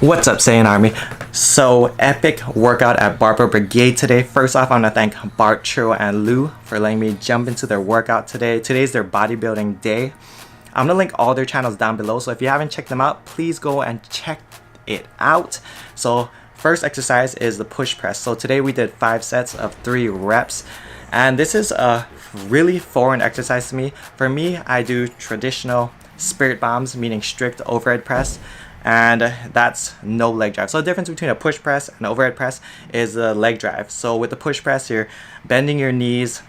What's up, Saiyan Army? So, epic workout at Barbell Brigade today. First off, I want to thank Bart, Churro, and Lou for letting me jump into their workout today. Today's their bodybuilding day. I'm going to link all their channels down below, so if you haven't checked them out, please go and check it out. So, first exercise is the push press. So, today we did 5 sets of 3 reps. And this is a really foreign exercise to me. For me, I do traditional spirit bombs, meaning strict overhead press. And that's no leg drive. So the difference between a push press and overhead press is the leg drive. So with the push press, you're bending your knees,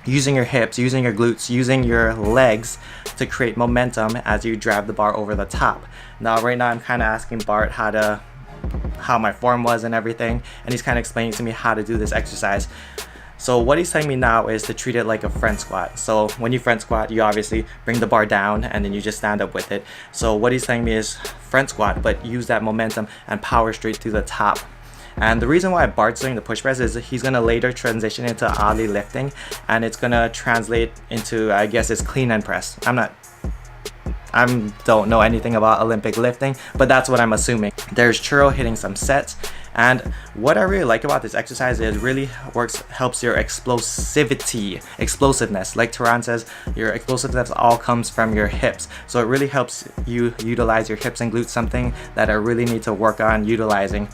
using your hips, using your glutes, using your legs to create momentum as you drive the bar over the top. Now right now I'm kind of asking Bart how my form was and everything, and he's kind of explaining to me how to do this exercise. So what he's telling me now is to treat it like a front squat. So when you front squat, you obviously bring the bar down and then you just stand up with it. So what he's telling me is front squat, but use that momentum and power straight through the top. And the reason why Bart's doing the push press is he's going to later transition into ollie lifting, and it's going to translate into, I guess, it's clean and press. I don't know anything about Olympic lifting, but that's what I'm assuming. There's Churro hitting some sets. And what I really like about this exercise is it really helps your explosiveness. Like Tehran says, your explosiveness all comes from your hips. So it really helps you utilize your hips and glutes, something that I really need to work on utilizing.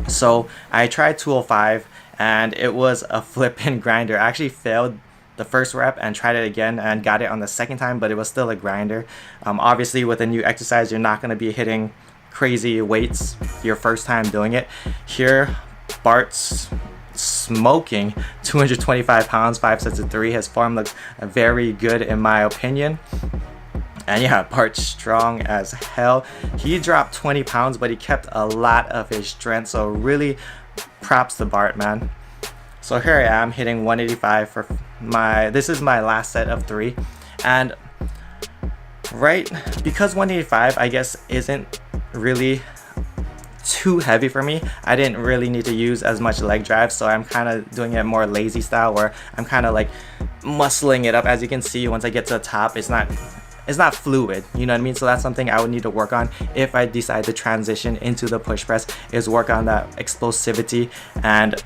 So I tried 205 and it was a flipping grinder. I actually failed the first rep and tried it again and got it on the second time, but it was still a grinder. Obviously with a new exercise, you're not going to be hitting crazy weights your first time doing it. Here Bart's smoking 225 pounds, 5 sets of 3. His form looks very good in my opinion. And yeah, Bart's strong as hell. He dropped 20 pounds, but he kept a lot of his strength, so really props to Bart, man. So here I am hitting 185 for this is my last set of 3. And right, because 185 I guess isn't really too heavy for me, I didn't really need to use as much leg drive, so I'm kind of doing it more lazy style where I'm kind of like muscling it up. As you can see, once I get to the top, it's not fluid, you know what I mean? So that's something I would need to work on if I decide to transition into the push press, is work on that explosivity and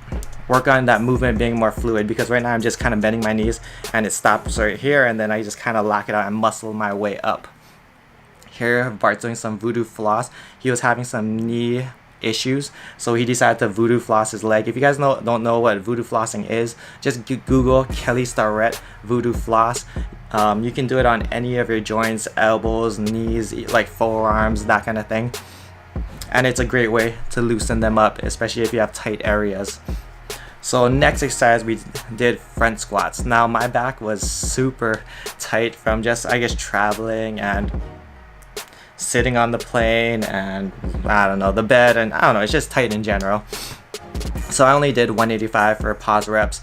work on that movement being more fluid, because right now I'm just kind of bending my knees and it stops right here, and then I just kind of lock it out and muscle my way up. Here Bart's doing some Voodoo Floss. He was having some knee issues, so he decided to Voodoo Floss his leg. If you guys don't know what Voodoo Flossing is, just Google Kelly Starrett Voodoo Floss. You can do it on any of your joints, elbows, knees, like forearms, that kind of thing. And it's a great way to loosen them up, especially if you have tight areas. So next exercise, we did front squats. Now my back was super tight from just, I guess, traveling and sitting on the plane and I don't know, the bed, and I don't know, it's just tight in general. So I only did 185 for pause reps.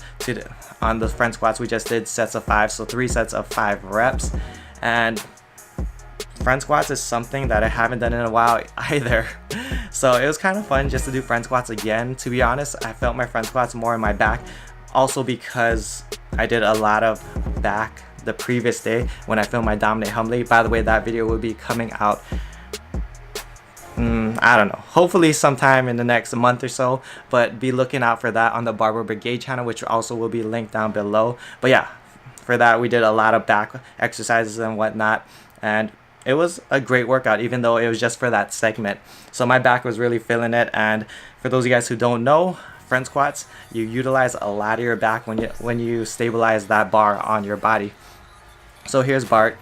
On the front squats we just did sets of 5, so 3 sets of 5 reps. And front squats is something that I haven't done in a while either. So it was kind of fun just to do front squats again. To be honest, I felt my front squats more in my back, also because I did a lot of back the previous day when I filmed my Dominate Humbly. By the way, that video will be coming out I don't know, hopefully sometime in the next month or so, but be looking out for that on the Barbell Brigade channel, which also will be linked down below. But yeah, for that we did a lot of back exercises and whatnot, and it was a great workout even though it was just for that segment. So my back was really feeling it. And for those of you guys who don't know, front squats, you utilize a lot of your back when you stabilize that bar on your body. So here's Bart.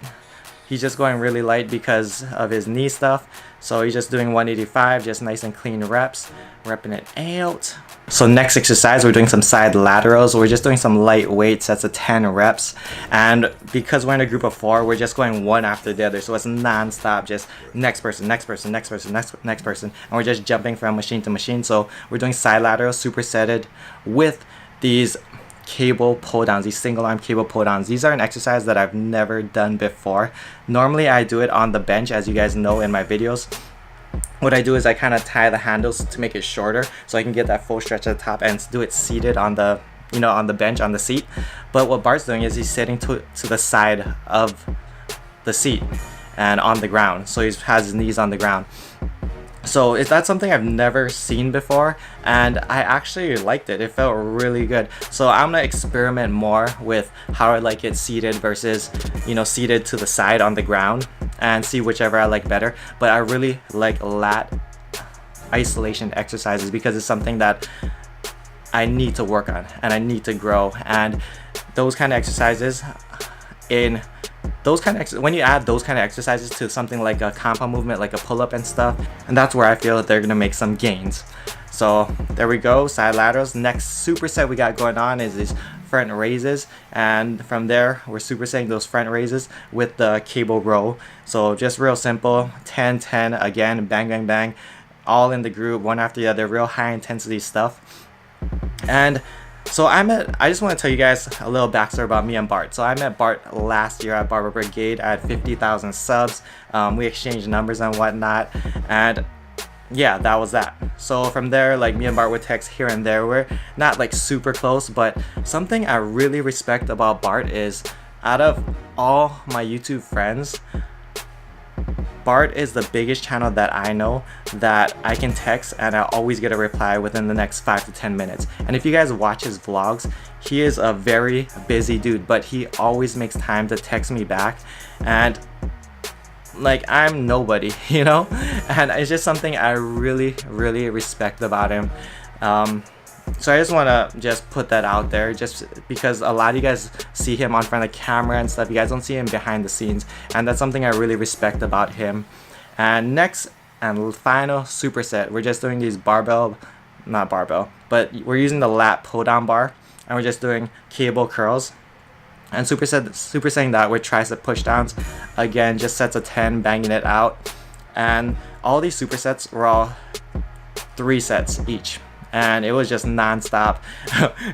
He's just going really light because of his knee stuff. So he's just doing 185, just nice and clean reps, repping it out. So next exercise, we're doing some side laterals. We're just doing some lightweight sets of 10 reps. And because we're in a group of 4, we're just going one after the other. So it's non-stop, just next person, next person, next person, next person. And we're just jumping from machine to machine. So we're doing side laterals, supersetted with these cable pull downs, these single arm cable pull downs. These are an exercise that I've never done before. Normally I do it on the bench, as you guys know in my videos. What I do is I kind of tie the handles to make it shorter so I can get that full stretch at the top and do it seated on the, you know, on the bench, on the seat. But what Bart's doing is he's sitting to the side of the seat and on the ground, so he has his knees on the ground. So that's something I've never seen before, and I actually liked it. It felt really good. So I'm gonna experiment more with how I like it seated versus, you know, seated to the side on the ground, and see whichever I like better. But I really like lat isolation exercises because it's something that I need to work on and I need to grow. And those kind of exercises, when you add those kind of exercises to something like a compound movement, like a pull-up and stuff, and that's where I feel that they're gonna make some gains. So there we go, side laterals. Next superset we got going on is these front raises, and from there we're supersetting those front raises with the cable row. So just real simple, 10 10 again, bang bang bang, all in the group, one after the other, real high intensity stuff. And so I just want to tell you guys a little backstory about me and Bart. So I met Bart last year at Barbell Brigade. I had 50,000 subs. We exchanged numbers and whatnot, and yeah, that was that. So from there, like, me and Bart would text here and there. We're not like super close, but something I really respect about Bart is, out of all my YouTube friends, Bart is the biggest channel that I know that I can text and I always get a reply within the next 5 to 10 minutes. And if you guys watch his vlogs, he is a very busy dude, but he always makes time to text me back. And like, I'm nobody, you know? And it's just something I really, really respect about him. So I just want to just put that out there, just because a lot of you guys see him on front of the camera and stuff. You guys don't see him behind the scenes, and that's something I really respect about him. And next and final superset, we're just doing these not barbell, but we're using the lat pull down bar, and we're just doing cable curls. And supersetting that with tricep push downs, again, just sets of 10, banging it out. And all these supersets were all 3 sets each, and it was just non-stop.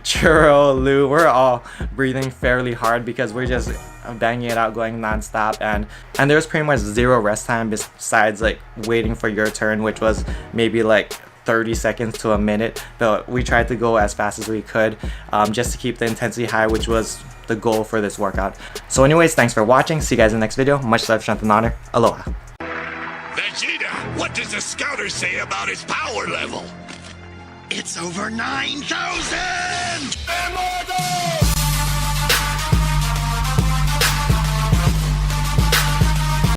Churro, Lou, we're all breathing fairly hard because we're just banging it out, going non-stop, and there was pretty much 0 rest time besides like waiting for your turn, which was maybe like 30 seconds to a minute. But we tried to go as fast as we could, just to keep the intensity high, which was the goal for this workout. So anyways, thanks for watching. See you guys in the next video. Much love, strength, and honor. Aloha. Vegeta, what does the scouter say about his power level? It's over 9,000!